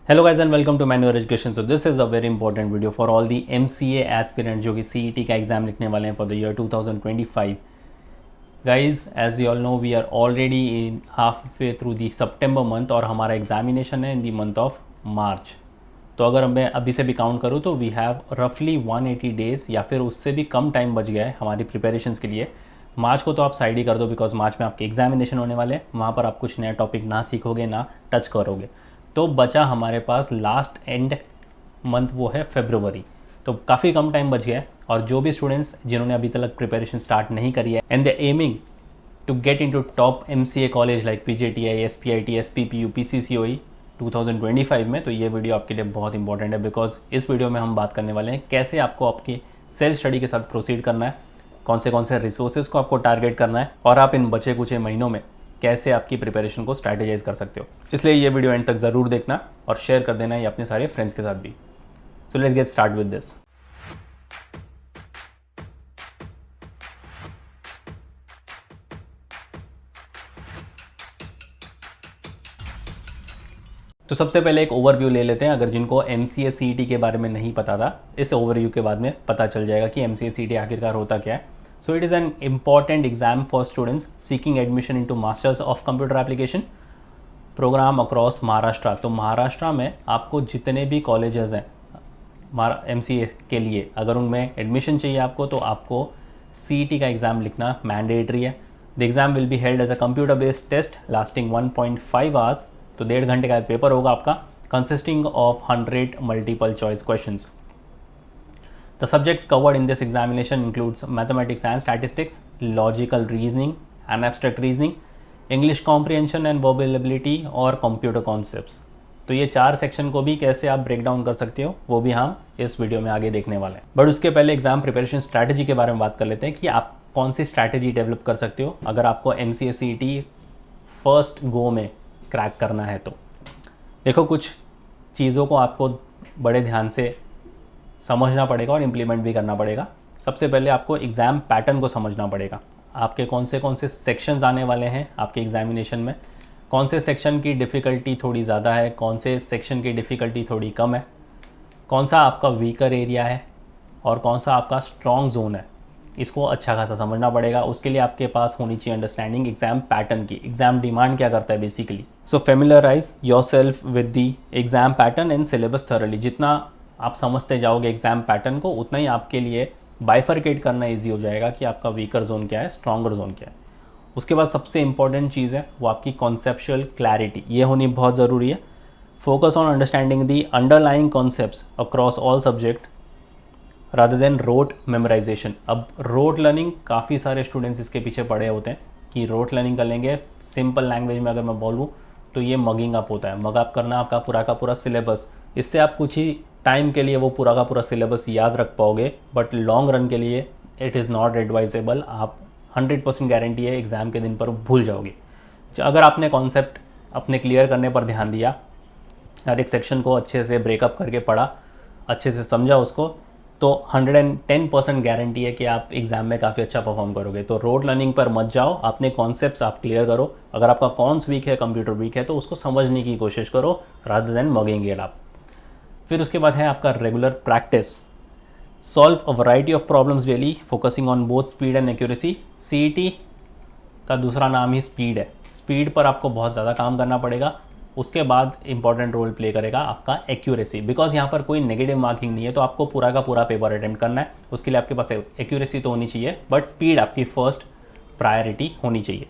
Hello guys and welcome to manual education. So this is a very important video for all the MCA aspirant जो कि CET का exam लिखने वाले हैं for the year 2025। Guys as you all know we are already in half way through the September month और हमारा examination है इन the month of March. तो अगर मैं अभी से भी काउंट करूँ तो वी हैव रफली 180 डेज़ या फिर उससे भी कम टाइम बच गया है हमारी प्रिपरेशंस के लिए। मार्च को तो आप साइड ही कर दो बिकॉज मार्च में आपके एग्जामिनेशन होने वाले हैं, वहाँ पर आप कुछ नया टॉपिक ना सीखोगे ना टच करोगे। तो बचा हमारे पास लास्ट एंड मंथ वो है फरवरी। तो काफ़ी कम टाइम बच गया है और जो भी स्टूडेंट्स जिन्होंने अभी तक प्रिपरेशन स्टार्ट नहीं करी है and they aiming to get into top MCA college like PGTI, SPIT, SPPU, PCCOE 2025 में, तो ये वीडियो आपके लिए बहुत इंपॉर्टेंट है बिकॉज इस वीडियो में हम बात करने वाले हैं कैसे आपको आपकी सेल्फ स्टडी के साथ प्रोसीड करना है, कौन से रिसोर्सेज को आपको टारगेट करना है और आप इन बचे कुछ महीनों में कैसे आपकी प्रिपरेशन को स्ट्रैटेजाइज कर सकते हो। इसलिए ये वीडियो एंड तक ज़रूर देखना और शेयर कर देना ये अपने सारे फ्रेंड्स के साथ भी। So let's get start with this. तो सबसे पहले एक ओवरव्यू ले लेते हैं। अगर जिनको एमसीए सीईटी के बारे में नहीं पता था, इस ओवरव्यू के बाद में पता चल जाएगा कि एमसीए सीईटी आखिरकार होता क्या है। So it is an important exam for students seeking admission into masters of computer application program across Maharashtra. तो महाराष्ट्र में आपको जितने भी कॉलेजेस हैं एमसीए के लिए, अगर उनमें एडमिशन चाहिए आपको तो आपको सीईटी का एग्ज़ाम लिखना मैंडेटरी है। The exam will be held as a computer based test lasting 1.5 hours. तो 1.5 घंटे का पेपर होगा आपका, consisting of 100 multiple choice questions. The subject covered in this examination includes mathematics and statistics, logical reasoning and abstract reasoning, English comprehension and verbal ability और computer concepts। तो ये 4 section को भी कैसे आप ब्रेक डाउन कर सकते हो वो भी हम इस वीडियो में आगे देखने वाले हैं। बट उसके पहले एग्जाम प्रिपरेशन स्ट्रैटेजी के बारे में बात कर लेते हैं कि आप कौन सी स्ट्रैटेजी डेवलप कर सकते हो अगर आपको एमसीए सीईटी फर्स्ट गो में क्रैक करना है। तो देखो, कुछ चीज़ों को आपको बड़े ध्यान से समझना पड़ेगा और इम्प्लीमेंट भी करना पड़ेगा। सबसे पहले आपको एग्ज़ाम पैटर्न को समझना पड़ेगा। आपके कौन से सेक्शंस आने वाले हैं आपके एग्जामिनेशन में, कौन से सेक्शन की डिफ़िकल्टी थोड़ी ज़्यादा है, कौन से सेक्शन की डिफ़िकल्टी थोड़ी कम है, कौन सा आपका वीकर एरिया है और कौन सा आपका स्ट्रॉन्ग जोन है, इसको अच्छा खासा समझना पड़ेगा। उसके लिए आपके पास होनी चाहिए अंडरस्टैंडिंग एग्जाम पैटर्न की, एग्जाम डिमांड क्या करता है basically. So familiarise yourself with the exam pattern and syllabus thoroughly. जितना आप समझते जाओगे एग्जाम पैटर्न को उतना ही आपके लिए बाइफरकेट करना इजी हो जाएगा कि आपका वीकर जोन क्या है, स्ट्रॉन्गर जोन क्या है। उसके बाद सबसे इंपॉर्टेंट चीज़ है वो आपकी कॉन्सेप्चुअल क्लैरिटी, ये होनी बहुत ज़रूरी है। Focus on understanding the underlying concepts across all subject rather than rote memorisation. अब रोट लर्निंग काफ़ी सारे स्टूडेंट्स इसके पीछे पड़े होते हैं कि रोट लर्निंग कर लेंगे। सिंपल लैंग्वेज में अगर मैं बोलूँ तो ये मगिंग अप होता है। मग अप करना आपका पूरा का पूरा सिलेबस, इससे आप कुछ ही टाइम के लिए वो पूरा का पूरा सिलेबस याद रख पाओगे, बट लॉन्ग रन के लिए इट इज़ नॉट एडवाइजेबल। आप 100% गारंटी है एग्ज़ाम के दिन पर भूल जाओगे। अगर आपने कॉन्सेप्ट अपने क्लियर करने पर ध्यान दिया, हर एक सेक्शन को अच्छे से ब्रेकअप करके पढ़ा, अच्छे से समझा उसको, तो 110% गारंटी है कि आप एग्ज़ाम में काफ़ी अच्छा परफॉर्म करोगे। तो रोड लर्निंग पर मत जाओ, अपने कॉन्सेप्ट्स आप क्लियर करो। अगर आपका कॉन्स वीक है, कंप्यूटर वीक है, तो उसको समझने की कोशिश करो रादर देन मगेंगे आप। फिर उसके बाद है आपका regular practice. Solve a variety of problems daily, focusing on both speed and accuracy. CET का दूसरा नाम ही स्पीड है। स्पीड पर आपको बहुत ज़्यादा काम करना पड़ेगा। उसके बाद इंपॉर्टेंट रोल प्ले करेगा आपका एक्यूरेसी, बिकॉज यहाँ पर कोई नेगेटिव मार्किंग नहीं है, तो आपको पूरा का पूरा पेपर अटेम्प्ट करना है। उसके लिए आपके पास एक्यूरेसी तो होनी चाहिए, बट स्पीड आपकी फर्स्ट प्रायोरिटी होनी चाहिए।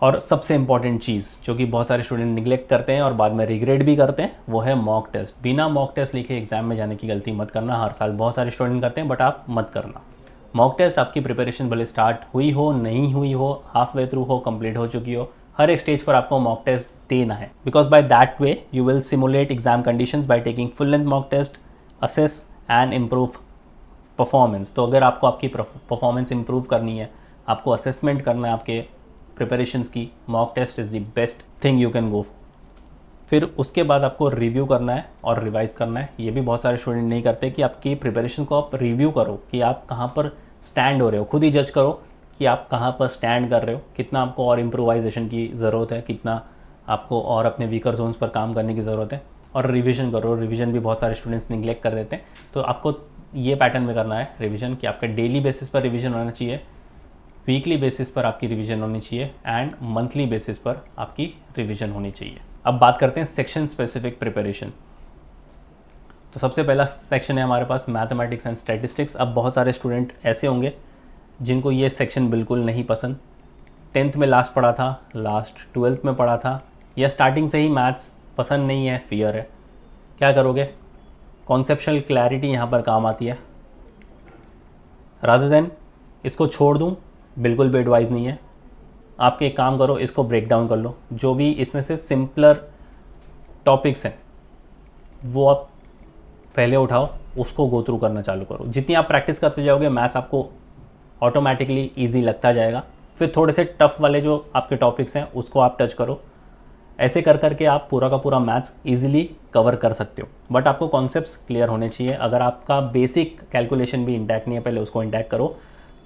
और सबसे इंपॉर्टेंट चीज़ जो कि बहुत सारे स्टूडेंट निगलेक्ट करते हैं और बाद में रिग्रेट भी करते हैं, वो है मॉक टेस्ट। बिना मॉक टेस्ट लिखे एग्जाम में जाने की गलती मत करना। हर साल बहुत सारे स्टूडेंट करते हैं, बट आप मत करना। मॉक टेस्ट आपकी प्रिपरेशन भले स्टार्ट हुई हो, नहीं हुई हो, हाफ वे थ्रू हो, कंप्लीट हो चुकी हो, हर एक स्टेज पर आपको मॉक टेस्ट देना है। Because by that way you will simulate exam conditions by taking full length mock test, assess and improve performance. तो अगर आपको आपकी परफॉर्मेंस इंप्रूव करनी है, आपको असेसमेंट करना है आपके प्रिपरेशंस की, mock test is the best thing you can go. फिर उसके बाद आपको रिव्यू करना है और रिवाइज करना है। ये भी बहुत सारे स्टूडेंट नहीं करते कि आपकी प्रिपरेशन को आप रिव्यू करो कि आप कहाँ पर स्टैंड हो रहे हो। खुद ही जज करो कि आप कहाँ पर स्टैंड कर रहे हो, कितना आपको और इम्प्रोवाइजेशन की ज़रूरत है, कितना आपको और अपने वीकर जोन्स पर काम करने की ज़रूरत है। और रिवीजन करो, रिवीजन भी बहुत सारे स्टूडेंट्स निगलेक्ट कर देते हैं, तो आपको ये पैटर्न में करना है रिवीजन कि आपका डेली बेसिस पर रिवीजन होना चाहिए, वीकली बेसिस पर आपकी रिवीजन होनी चाहिए एंड मंथली बेसिस पर आपकी रिवीजन होनी चाहिए। अब बात करते हैं सेक्शन स्पेसिफिक प्रिपरेशन। तो सबसे पहला सेक्शन है हमारे पास मैथमेटिक्स एंड स्टैटिस्टिक्स। अब बहुत सारे स्टूडेंट ऐसे होंगे जिनको ये सेक्शन बिल्कुल नहीं पसंद, 10th में लास्ट पढ़ा था, लास्ट 12th में पढ़ा था, या स्टार्टिंग से ही मैथ्स पसंद नहीं है, फियर है। क्या करोगे? कॉन्सेप्शुअल क्लैरिटी यहाँ पर काम आती है। रादर देन इसको छोड़ दूँ, बिल्कुल भी एडवाइस नहीं है। आपके एक काम करो, इसको ब्रेक डाउन कर लो, जो भी इसमें से सिंपलर टॉपिक्स हैं वो आप पहले उठाओ, उसको गो थ्रू करना चालू करो। जितनी आप प्रैक्टिस करते जाओगे मैथ्स आपको ऑटोमेटिकली ईजी लगता जाएगा। फिर थोड़े से टफ वाले जो आपके टॉपिक्स हैं उसको आप टच करो। ऐसे कर करके आप पूरा का पूरा मैथ्स इजीली कवर कर सकते हो, बट आपको कॉन्सेप्ट्स क्लियर होने चाहिए। अगर आपका बेसिक कैलकुलेशन भी इंटैक्ट नहीं है, पहले उसको इंटैक्ट करो।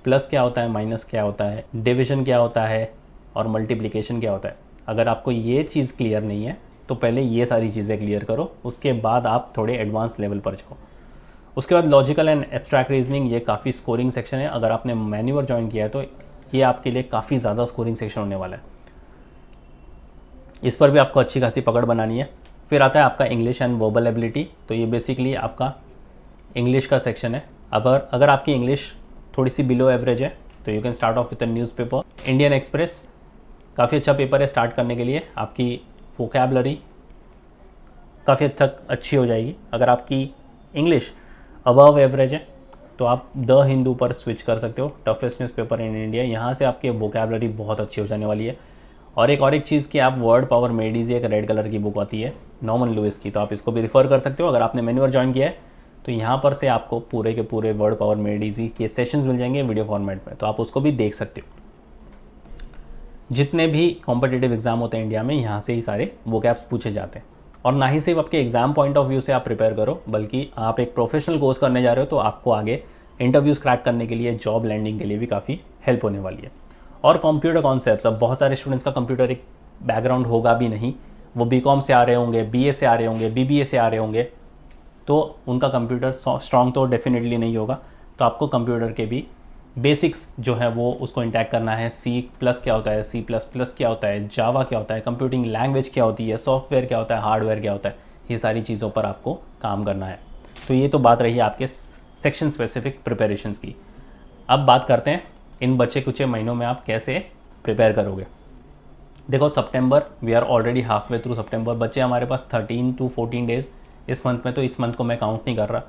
प्लस क्या होता है, माइनस क्या होता है, डिविजन क्या होता है और मल्टीप्लिकेशन क्या होता है। अगर आपको ये चीज़ क्लियर नहीं है तो पहले ये सारी चीज़ें क्लियर करो, उसके बाद आप थोड़े एडवांस लेवल पर जाओ। उसके बाद लॉजिकल एंड एब्स्ट्रैक्ट रीजनिंग, ये काफ़ी स्कोरिंग सेक्शन है। अगर आपने मैन्यूअर ज्वाइन किया है तो ये आपके लिए काफ़ी ज़्यादा स्कोरिंग सेक्शन होने वाला है। इस पर भी आपको अच्छी खासी पकड़ बनानी है। फिर आता है आपका इंग्लिश एंड वर्बल एबिलिटी। तो ये बेसिकली आपका इंग्लिश का सेक्शन है। अगर आपकी इंग्लिश थोड़ी सी बिलो एवरेज है तो you can start of with a newspaper. Indian express काफ़ी अच्छा पेपर है स्टार्ट करने के लिए। आपकी वोकैबलरी काफ़ी हद तक अच्छी हो जाएगी। अगर आपकी इंग्लिश अबव एवरेज है तो आप द हिंदू पर स्विच कर सकते हो, टफेस्ट न्यूज़पेपर इन इंडिया। यहाँ से आपकी वोकैबलरी बहुत अच्छी हो जाने वाली है। और एक चीज़ कि आप वर्ड पावर मेड ईजी, एक रेड कलर की बुक आती है नॉर्मन लुइस की, तो आप इसको भी रिफ़र कर सकते हो। अगर आपने मैन्यूअर ज्वाइन किया है तो यहाँ पर से आपको पूरे के पूरे वर्ड पावर मेड ईजी के सेशंस मिल जाएंगे वीडियो फॉर्मेट में, तो आप उसको भी देख सकते हो। जितने भी कॉम्पिटिटिव एग्जाम होते हैं इंडिया में, यहाँ से ही सारे वोकैब्स पूछे जाते हैं। और ना ही सिर्फ आपके एग्जाम पॉइंट ऑफ व्यू से आप प्रिपेयर करो, बल्कि आप एक प्रोफेशनल कोर्स करने जा रहे हो तो आपको आगे इंटरव्यूज़ क्रैक करने के लिए, जॉब लैंडिंग के लिए भी काफ़ी हेल्प होने वाली है। और कंप्यूटर कॉन्सेप्ट्स, अब बहुत सारे स्टूडेंट्स का कंप्यूटर एक बैकग्राउंड होगा भी नहीं, वो बीकॉम से आ रहे होंगे, बीए से आ रहे होंगे, बीबीए से आ रहे होंगे, तो उनका कंप्यूटर स्ट्रॉन्ग तो डेफिनेटली नहीं होगा। तो आपको कंप्यूटर के भी बेसिक्स जो है वो उसको इंटैक्ट करना है। C+ क्या होता है, C++ क्या होता है, जावा क्या होता है, कंप्यूटिंग लैंग्वेज क्या होती है, सॉफ्टवेयर क्या होता है, हार्डवेयर क्या होता है, ये सारी चीज़ों पर आपको काम करना है। तो ये तो बात रही आपके सेक्शन स्पेसिफिक प्रिपरेशंस की। अब बात करते हैं इन बचे कुछ महीनों में आप कैसे प्रिपेयर करोगे। देखो सितंबर, we are already half way through September, बचे हमारे पास 13 to 14 डेज़ इस मंथ में। तो इस मंथ को मैं काउंट नहीं कर रहा,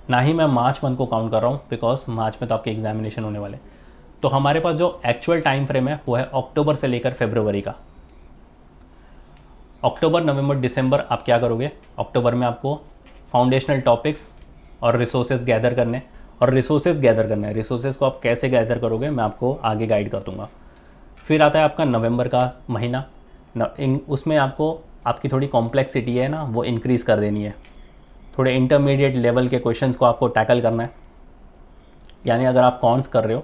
ना ही मैं मार्च मंथ को काउंट कर रहा हूँ, बिकॉज मार्च में तो आपके एग्जामिनेशन होने वाले। तो हमारे पास जो एक्चुअल टाइम फ्रेम है वो है अक्टूबर से लेकर फरवरी का। अक्टूबर, नवंबर, दिसंबर आप क्या करोगे? अक्टूबर में आपको फाउंडेशनल टॉपिक्स और रिसोर्सेज गैदर करने, और रिसोर्सेज गैदर करना है। रिसोर्सेज को आप कैसे गैदर करोगे मैं आपको आगे गाइड कर दूंगा। फिर आता है आपका नवंबर का महीना। उसमें आपको आपकी थोड़ी कॉम्प्लेक्सिटी है ना, वो इंक्रीज़ कर देनी है। थोड़े इंटरमीडिएट लेवल के क्वेश्चंस को आपको टैकल करना है। यानी अगर आप कॉन्स कर रहे हो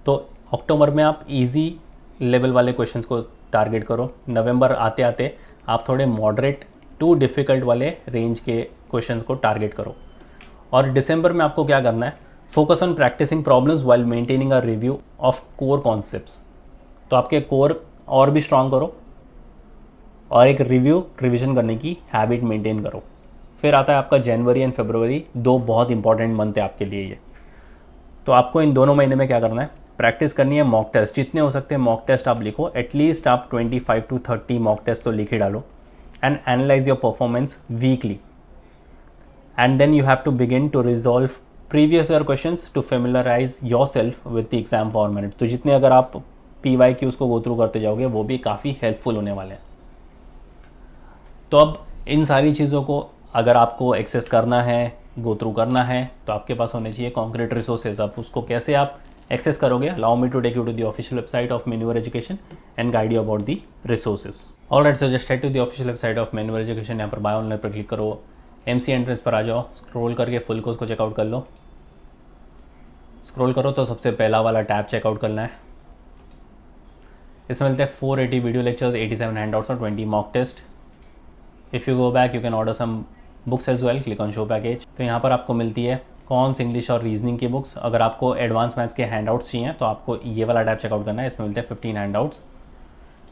तो अक्टूबर में आप इजी लेवल वाले क्वेश्चंस को टारगेट करो। नवंबर आते आते आप थोड़े मॉडरेट टू डिफ़िकल्ट वाले रेंज के क्वेश्चंस को टारगेट करो। और दिसंबर में आपको क्या करना है? Focus on practising problems while maintaining a review of core concepts. तो आपके कोर और भी स्ट्रांग करो और एक रिविज़न करने की हैबिट मेंटेन करो। फिर आता है आपका जनवरी एंड फरवरी, दो बहुत इंपॉर्टेंट मंथ है आपके लिए ये। तो आपको इन दोनों महीने में क्या करना है? प्रैक्टिस करनी है मॉक टेस्ट, जितने हो सकते हैं मॉक टेस्ट आप लिखो। एटलीस्ट आप 25 to 30 मॉक टेस्ट तो लिख ही डालो। And analyse your performance weekly, and then you have to begin to resolve previous year questions to familiarise yourself with the exam format. तो जितने अगर आप PYQs को गो थ्रू करते जाओगे वो भी काफ़ी हेल्पफुल होने वाले हैं। तो अब इन सारी चीज़ों को अगर आपको एक्सेस करना है, गो थ्रू करना है, तो आपके पास होने चाहिए कॉन्क्रीट रिसोर्सेज। अब उसको कैसे आप एक्सेस करोगे? Allow me to take you to the official website of manual education and guide you about the resources. Alright, so just head to the official website of manual education. यहाँ पर buy online पर click करो, MC entrance पर आ जाओ, scroll करके full course को checkout कर लो। स्क्रॉल करो तो सबसे पहला वाला टैब चेकआउट करना है। इसमें मिलते हैं 480 वीडियो लेक्चर्स, 87 हैंडआउट्स और 20 mock test. If you go back you can order some books as well, click on show package. तो यहाँ पर आपको मिलती है कॉन्स, इंग्लिश और रीजनिंग की बुक्स। अगर आपको एडवांस मैथ्स के हैंडआउट्स चाहिए तो आपको ये वाला टैब चेकआउट करना है, इसमें मिलते हैं 15 handouts.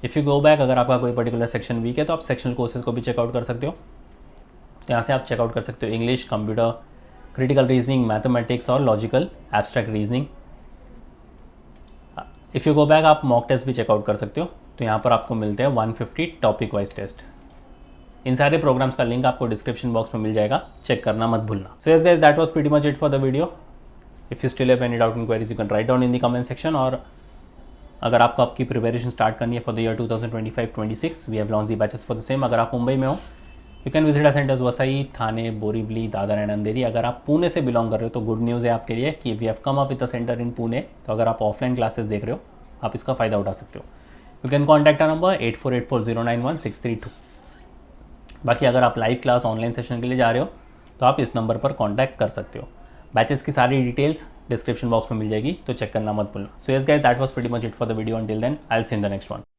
If you go back, अगर आपका कोई पर्टिकुलर सेक्शन वीक है तो आप सेक्शनल कोर्सेज को भी चेकआउट कर सकते हो। तो यहाँ से आप चेकआउट कर सकते हो English, computer, critical reasoning, mathematics और logical abstract reasoning. If you go back, आप मॉक टेस्ट भी चेकआउट कर सकते हो। तो यहाँ पर आपको मिलते हैं 150 टॉपिक वाइज टेस्ट। इन सारे प्रोग्राम्स का लिंक आपको डिस्क्रिप्शन बॉक्स में मिल जाएगा, चेक करना मत भूलना। So yes guys, that was pretty much it for the video. If you still have any doubt inquiries you can write down in the comment section. और अगर आपको आपकी प्रिपरेशन स्टार्ट करनी है for the year 2025-26, we have launch the batches for the same. अगर आप मुंबई में हो you can visit our centres Vasai, Thane, Borivali, Dadar and Andheri. अगर आप पुणे से बिलोंग कर रहे हो तो गुड न्यूज़ है आपके लिए कि we have come up with a centre in Pune. तो अगर आप ऑफलाइन क्लासेस देख रहे हो आप इसका फ़ायदा उठा सकते हो। You can contact our number 8484091632। बाकी अगर आप लाइव क्लास ऑनलाइन सेशन के लिए जा रहे हो तो आप इस नंबर पर कॉन्टैक्ट कर सकते हो। बैचेस की सारी डिटेल्स डिस्क्रिप्शन बॉक्स में मिल जाएगी, तो चेक करना मत भूलना। So yes guys, that was pretty much it for the video. Until then I will see in the next one.